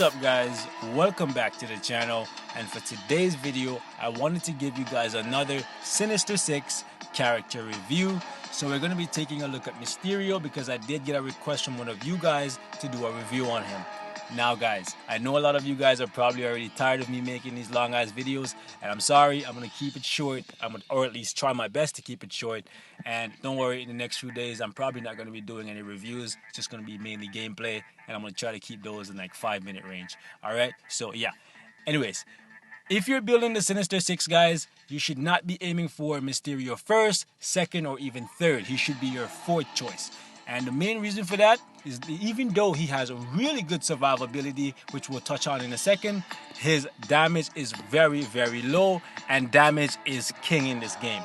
up guys, welcome back to the channel, and for today's video I wanted to give you guys another Sinister 6 character review. So we're going to be taking a look at Mysterio because I did get a request from one of you guys to do a review on him. Now guys, I know a lot of you guys are probably already tired of me making these long ass videos, and I'm sorry, I'm going to keep it short, or at least try my best to keep it short. And don't worry, in the next few days I'm probably not going to be doing any reviews. It's just going to be mainly gameplay, and I'm going to try to keep those in like 5-minute range. Alright, so yeah. Anyways, if you're building the Sinister 6 guys, you should not be aiming for Mysterio first, second, or even third. He should be your fourth choice. And the main reason for that is even though he has a really good survivability, which we'll touch on in a second, his damage is very, very low, and damage is king in this game.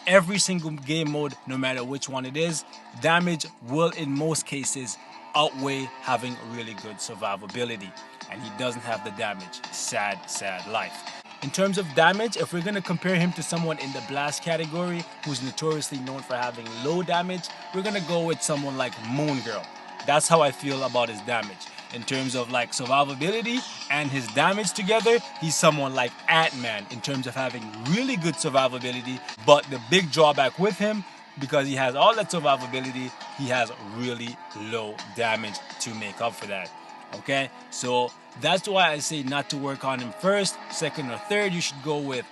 Every single game mode, no matter which one it is, damage will in most cases outweigh having really good survivability. And he doesn't have the damage. Sad, sad life. In terms of damage, if we're going to compare him to someone in the blast category who's notoriously known for having low damage, we're going to go with someone like Moon Girl. That's how I feel about his damage. In terms of like survivability and his damage together, he's someone like Ant-Man in terms of having really good survivability, but the big drawback with him, because he has all that survivability, he has really low damage to make up for that. Okay, so that's why I say not to work on him first, second, or third. You should go with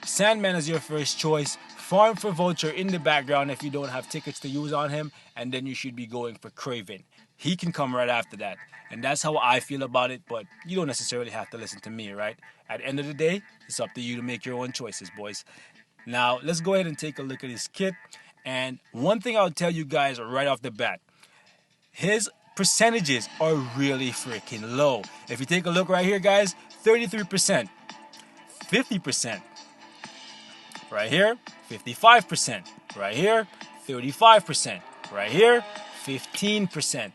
Sandman as your first choice, farm for Vulture in the background if you don't have tickets to use on him, and then you should be going for Kraven. He can come right after that, and that's how I feel about it, but you don't necessarily have to listen to me, right? At the end of the day, it's up to you to make your own choices, boys. Now, let's go ahead and take a look at his kit, and one thing I'll tell you guys right off the bat, his percentages are really freaking low. If you take a look right here, guys, 33%, 50%, right here, 55%, right here, 35%, right here, 15%.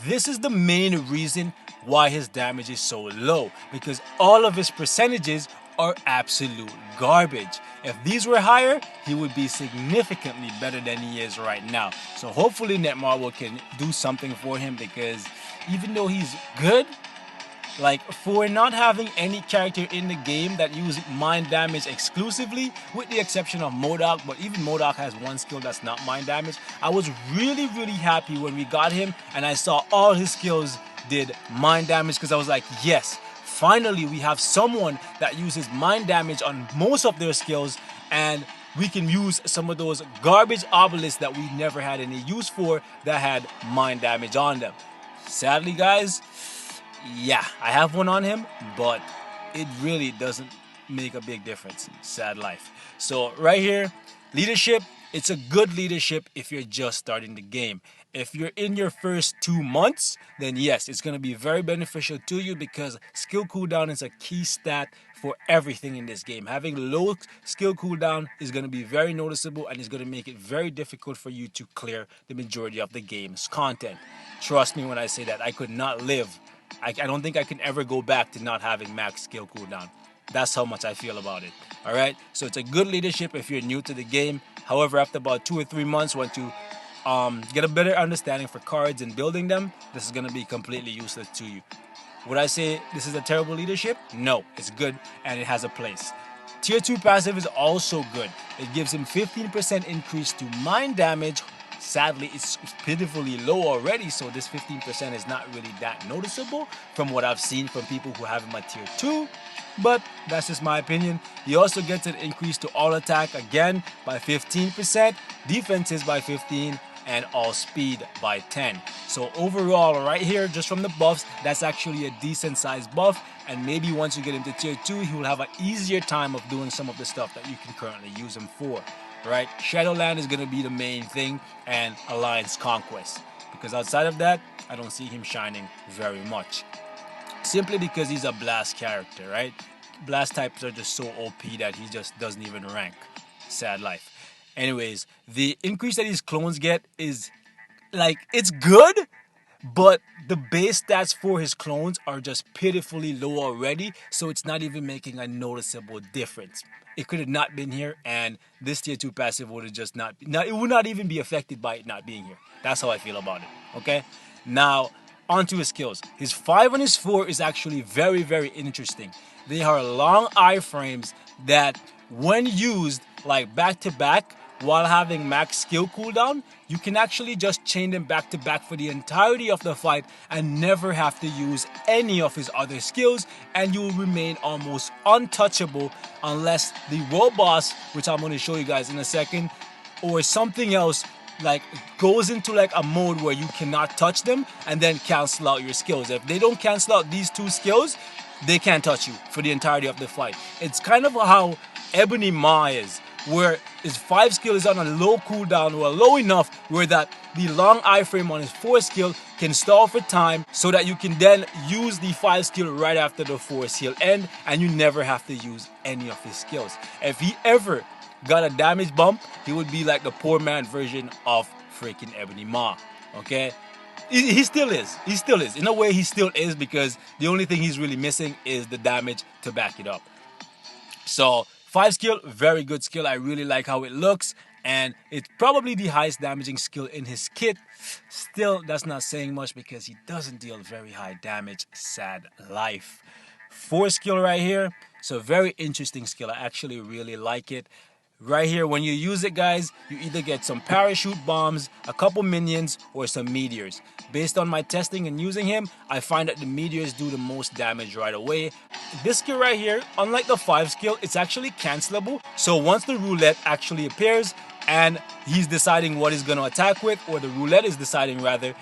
This is the main reason why his damage is so low, because all of his percentages are absolute garbage. If these were higher, he would be significantly better than he is right now. So hopefully Netmarble can do something for him, because even though he's good, like for not having any character in the game that uses mind damage exclusively, with the exception of MODOK, but even MODOK has one skill that's not mind damage, I was really happy when we got him and I saw all his skills did mind damage, because I was like, yes, finally we have someone that uses mind damage on most of their skills, and we can use some of those garbage obelisks that we never had any use for that had mind damage on them. Sadly guys, yeah, I have one on him, but it really doesn't make a big difference. Sad life. So right here, leadership, it's a good leadership if you're just starting the game. If you're in your first 2 months, then yes, it's going to be very beneficial to you, because skill cooldown is a key stat for everything in this game. Having low skill cooldown is going to be very noticeable, and it's going to make it very difficult for you to clear the majority of the game's content. Trust me when I say that. I could not live. I don't think I can ever go back to not having max skill cooldown. That's how much I feel about it. Alright, so it's a good leadership if you're new to the game. However, after about 2 or 3 months, once you get a better understanding for cards and building them, this is going to be completely useless to you. Would I say this is a terrible leadership? No, it's good and it has a place. Tier 2 passive is also good. It gives him 15% increase to mind damage. Sadly, it's pitifully low already, so this 15% is not really that noticeable from what I've seen from people who have him at tier 2, but that's just my opinion. He also gets an increase to all attack again by 15%, defenses by 15%, and all speed by 10. So overall, right here, just from the buffs, that's actually a decent sized buff, and maybe once you get into tier 2, he will have an easier time of doing some of the stuff that you can currently use him for. Right, Shadowland is going to be the main thing, and Alliance Conquest, because outside of that I don't see him shining very much, simply because he's a blast character, right? Blast types are just so OP that he just doesn't even rank. Sad life. Anyways, the increase that his clones get is like, it's good, but the base stats for his clones are just pitifully low already, so it's not even making a noticeable difference. It could have not been here, and this tier 2 passive would have just it would not even be affected by it not being here. That's how I feel about it, okay? Now, onto his skills. His 5 and his 4 is actually very, very interesting. They are long iframes that, when used like back to back while having max skill cooldown, you can actually just chain them back to back for the entirety of the fight and never have to use any of his other skills, and you will remain almost untouchable unless the world boss, which I'm going to show you guys in a second, or something else like goes into like a mode where you cannot touch them and then cancel out your skills. If they don't cancel out these 2 skills, they can't touch you for the entirety of the fight. It's kind of how Ebony Ma is, where his 5 skill is on a low cooldown, or low enough where that the long iframe on his 4 skill can stall for time, so that you can then use the 5 skill right after the 4 skill end, and you never have to use any of his skills. If he ever got a damage bump, he would be like the poor man version of freaking Ebony Ma. Okay? He still is. He still is. In a way, he still is, because the only thing he's really missing is the damage to back it up. So 5 skill, very good skill. I really like how it looks, and it's probably the highest damaging skill in his kit. Still, that's not saying much because he doesn't deal very high damage. Sad life. 4 skill right here. So very interesting skill. I actually really like it. Right here, when you use it, guys, you either get some parachute bombs, a couple minions, or some meteors. Based on my testing and using him, I find that the meteors do the most damage right away. This skill right here, unlike the 5 skill, it's actually cancelable. So once the roulette actually appears and he's deciding what he's going to attack with, or the roulette is deciding rather,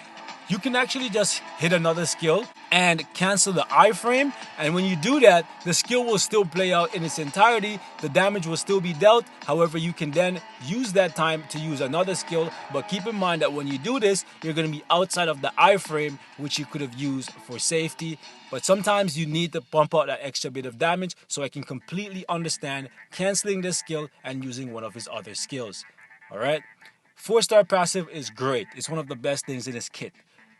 you can actually just hit another skill and cancel the iframe, and when you do that, the skill will still play out in its entirety, the damage will still be dealt. However, you can then use that time to use another skill, but keep in mind that when you do this, you're going to be outside of the iframe, which you could have used for safety. But sometimes you need to pump out that extra bit of damage, so I can completely understand canceling this skill and using one of his other skills. Alright? 4-star passive is great. It's one of the best things in his kit.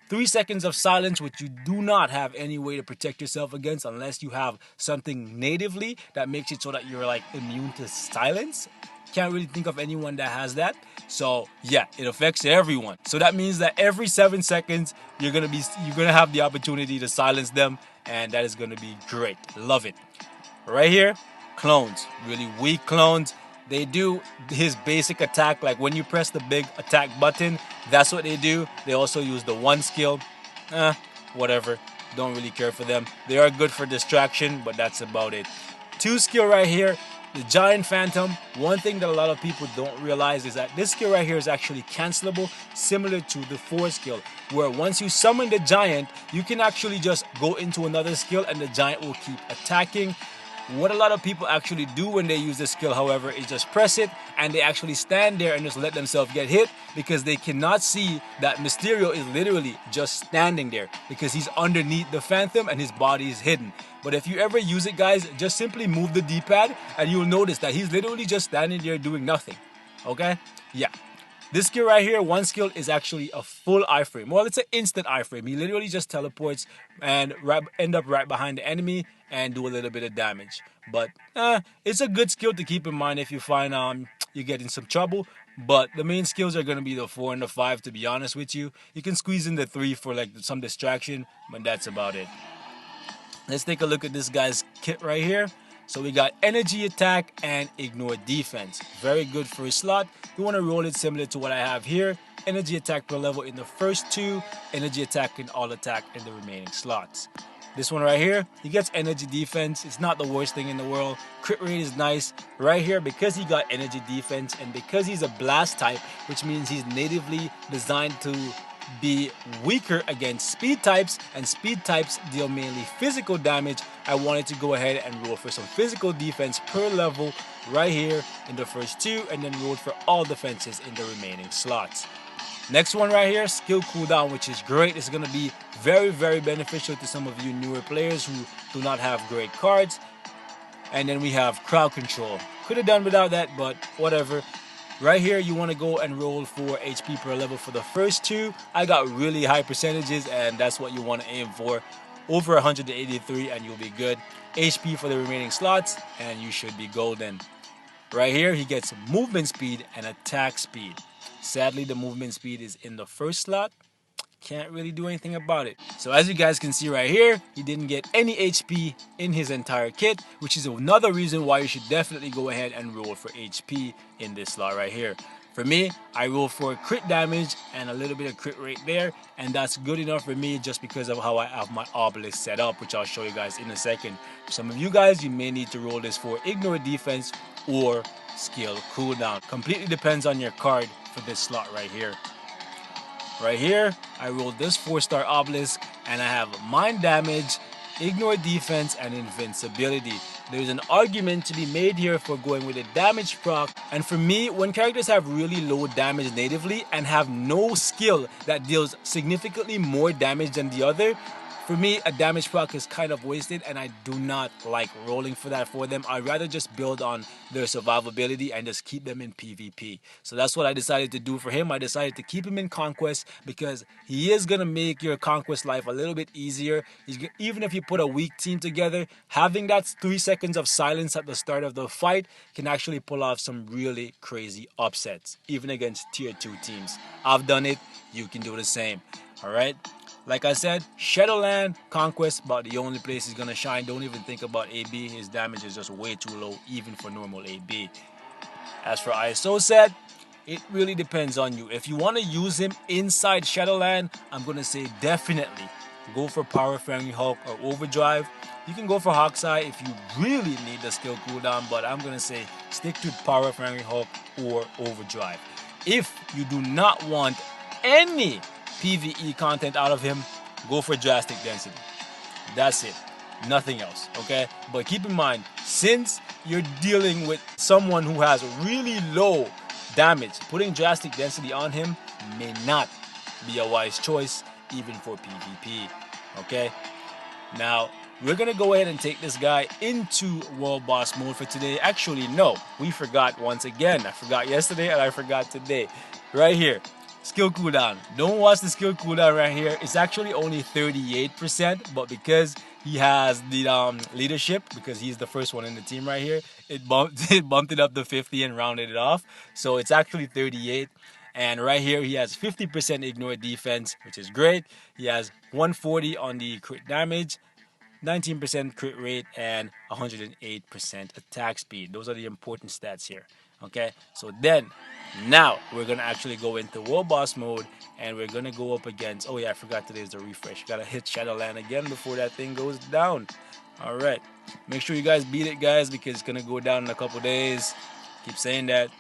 3 seconds of silence, which you do not have any way to protect yourself against unless you have something natively that makes it so that you're like immune to silence. Can't really think of anyone that has that. So yeah, it affects everyone. So that means that every 7 seconds you're gonna have the opportunity to silence them, and that is gonna be great. Love it. Right here, clones. Really weak clones. They do his basic attack, like when you press the big attack button, that's what they do. They also use the 1 skill. Whatever. Don't really care for them. They are good for distraction, but that's about it. 2 skill right here, the Giant Phantom. One thing that a lot of people don't realize is that this skill right here is actually cancelable, similar to the 4 skill, where once you summon the Giant, you can actually just go into another skill and the Giant will keep attacking. What a lot of people actually do when they use this skill, however, is just press it and they actually stand there and just let themselves get hit, because they cannot see that Mysterio is literally just standing there because he's underneath the Phantom and his body is hidden. But if you ever use it, guys, just simply move the D-pad and you'll notice that he's literally just standing there doing nothing. Okay? Yeah. This skill right here, 1 skill, is actually a full iframe. Well, it's an instant iframe. He literally just teleports and end up right behind the enemy and do a little bit of damage. But it's a good skill to keep in mind if you find you get in some trouble. But the main skills are going to be the 4 and the 5, to be honest with you. You can squeeze in the 3 for like some distraction, but that's about it. Let's take a look at this guy's kit right here. So we got energy attack and ignore defense. Very good for his slot. You want to roll it similar to what I have here. Energy attack per level in the first 2. Energy attack and all attack in the remaining slots. This one right here, he gets energy defense. It's not the worst thing in the world. Crit rate is nice. Right here, because he got energy defense and because he's a blast type, which means he's natively designed to be weaker against speed types, and speed types deal mainly physical damage, I wanted to go ahead and roll for some physical defense per level right here in the first 2, and then roll for all defenses in the remaining slots. Next one right here, skill cooldown, which is great. It's going to be very, very beneficial to some of you newer players who do not have great cards. And then we have crowd control. Could have done without that, but whatever. Right here, you want to go and roll for HP per level for the first 2. I got really high percentages, and that's what you want to aim for. Over 183, and you'll be good. HP for the remaining slots, and you should be golden. Right here, he gets movement speed and attack speed. Sadly, the movement speed is in the first slot. can't really do anything about it. So as you guys can see right here, he didn't get any HP in his entire kit, which is another reason why you should definitely go ahead and roll for HP in this slot right here. For me, I roll for crit damage and a little bit of crit rate there, and that's good enough for me just because of how I have my obelisk set up, which I'll show you guys in a second. For some of you guys, you may need to roll this for ignore defense or skill cooldown. Completely depends on your card for this slot right here. Right here, I rolled this 4-star obelisk and I have mind damage, ignore defense, and invincibility. There's an argument to be made here for going with a damage proc, and for me, when characters have really low damage natively and have no skill that deals significantly more damage than the other, for me, a damage proc is kind of wasted, and I do not like rolling for that for them. I'd rather just build on their survivability and just keep them in PvP. So that's what I decided to do for him. I decided to keep him in Conquest because he is going to make your Conquest life a little bit easier. Even if you put a weak team together, having that 3 seconds of silence at the start of the fight can actually pull off some really crazy upsets, even against tier 2 teams. I've done it. You can do the same. Alright? Like I said, Shadowland, Conquest, about the only place he's going to shine. Don't even think about AB. His damage is just way too low, even for normal AB. As for ISO set, it really depends on you. If you want to use him inside Shadowland, I'm going to say definitely go for Power Friendly Hulk or Overdrive. You can go for Hawkeye if you really need the skill cooldown, but I'm going to say stick to Power Friendly Hulk or Overdrive. If you do not want any PvE content out of him, go for Drastic Density. That's it. Nothing else, okay? But keep in mind, since you're dealing with someone who has really low damage, putting Drastic Density on him may not be a wise choice, even for PvP, okay? Now, we're going to go ahead and take this guy into World Boss mode for today. Actually, no, we forgot once again. I forgot yesterday and I forgot today. Right here. Skill cooldown. Don't watch the skill cooldown right here. It's actually only 38%, but because he has the leadership, because he's the first one in the team right here, it bumped it up to 50 and rounded it off. So it's actually 38. And right here, he has 50% ignore defense, which is great. He has 140 on the crit damage, 19% crit rate, and 108% attack speed. Those are the important stats here. Okay, so then now we're gonna actually go into World Boss mode, and we're gonna go up against. Oh yeah, I forgot today's the refresh. Gotta hit Shadowland again before that thing goes down. All right, make sure you guys beat it, guys, because it's gonna go down in a couple days. Keep saying that,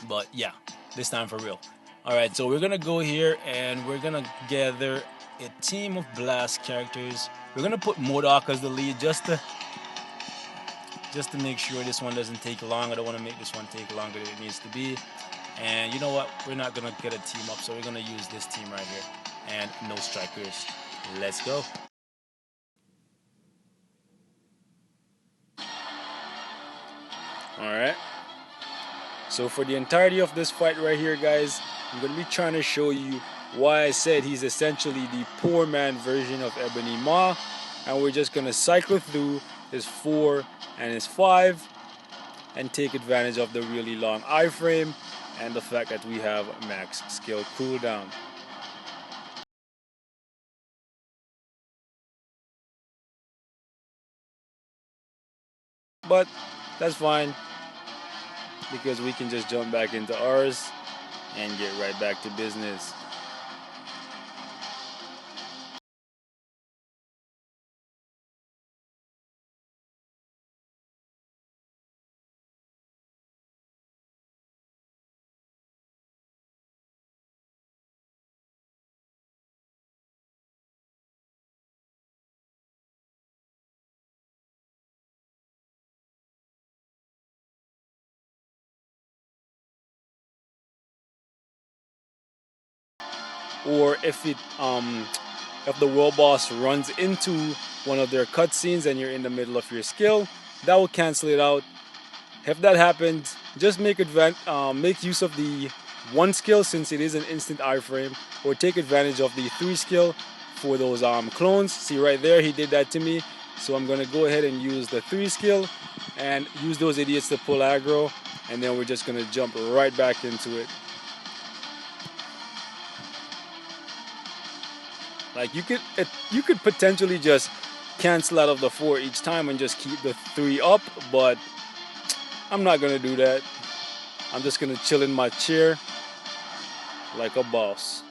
but yeah, this time for real. All right, so we're gonna go here and we're gonna gather a team of blast characters. We're gonna put MODOK as the lead just to make sure this one doesn't take long. I don't want to make this one take longer than it needs to be. And you know what? We're not gonna get a team up, so we're gonna use this team right here. And no strikers. Let's go. Alright. So for the entirety of this fight right here, guys, I'm gonna be trying to show you why I said he's essentially the poor man version of Ebony Maw. And we're just gonna cycle through his 4 and his 5 and take advantage of the really long iframe and the fact that we have max skill cooldown. But that's fine, because we can just jump back into ours and get right back to business. Or if the world boss runs into one of their cutscenes and you're in the middle of your skill, that will cancel it out. If that happens, just make use of the 1 skill, since it is an instant iframe, or take advantage of the 3 skill for those clones. See right there, he did that to me. So I'm gonna go ahead and use the 3 skill and use those idiots to pull aggro, and then we're just gonna jump right back into it. Like you could potentially just cancel out of the 4 each time and just keep the 3 up, but I'm not gonna do that. I'm just gonna chill in my chair like a boss.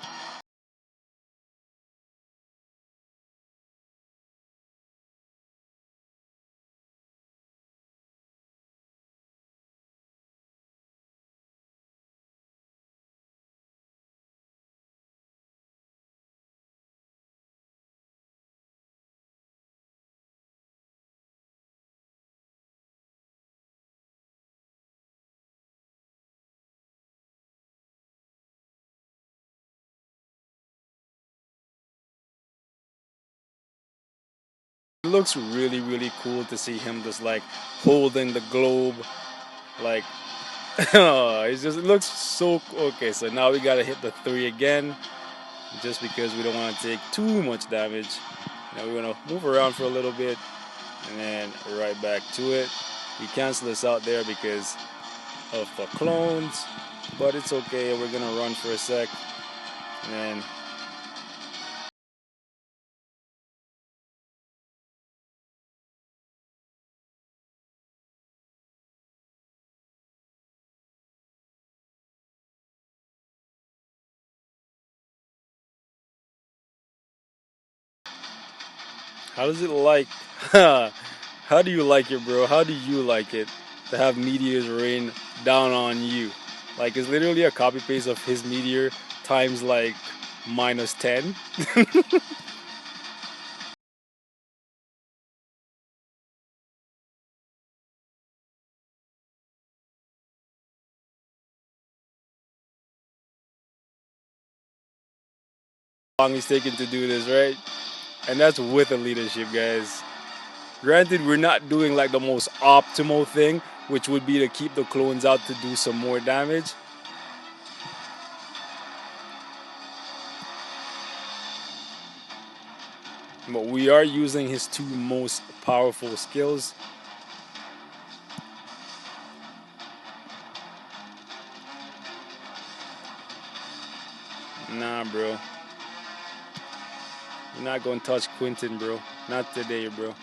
It looks really, really cool to see him just like holding the globe, like it looks so okay. So now we gotta hit the 3 again, just because we don't want to take too much damage. Now we're gonna move around for a little bit, and then right back to it. We cancel this out there because of the clones, but it's okay. We're gonna run for a sec, and then how does it like? How do you like it, bro? How do you like it to have meteors rain down on you? Like, it's literally a copy paste of his meteor times like -10. Long he's taking to do this, right? And that's with a leadership, guys. Granted, we're not doing like the most optimal thing, which would be to keep the clones out to do some more damage. But we are using his 2 most powerful skills. Nah, bro. You're not gonna touch Quentin, bro. Not today, bro.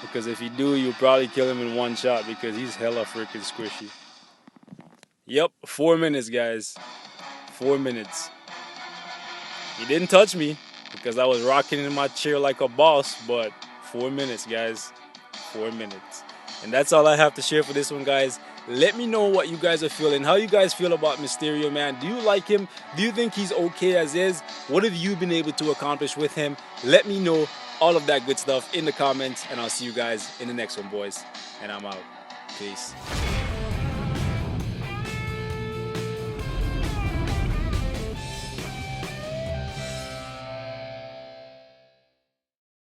Because if you do, you'll probably kill him in 1 shot because he's hella freaking squishy. Yep, 4 minutes, guys. 4 minutes. He didn't touch me because I was rocking in my chair like a boss, but 4 minutes, guys. 4 minutes. And that's all I have to share for this one, guys. Let me know what you guys are feeling. How you guys feel about Mysterio, man? Do you like him? Do you think he's okay as is? What have you been able to accomplish with him? Let me know all of that good stuff in the comments, and I'll see you guys in the next one, boys. And I'm out. Peace.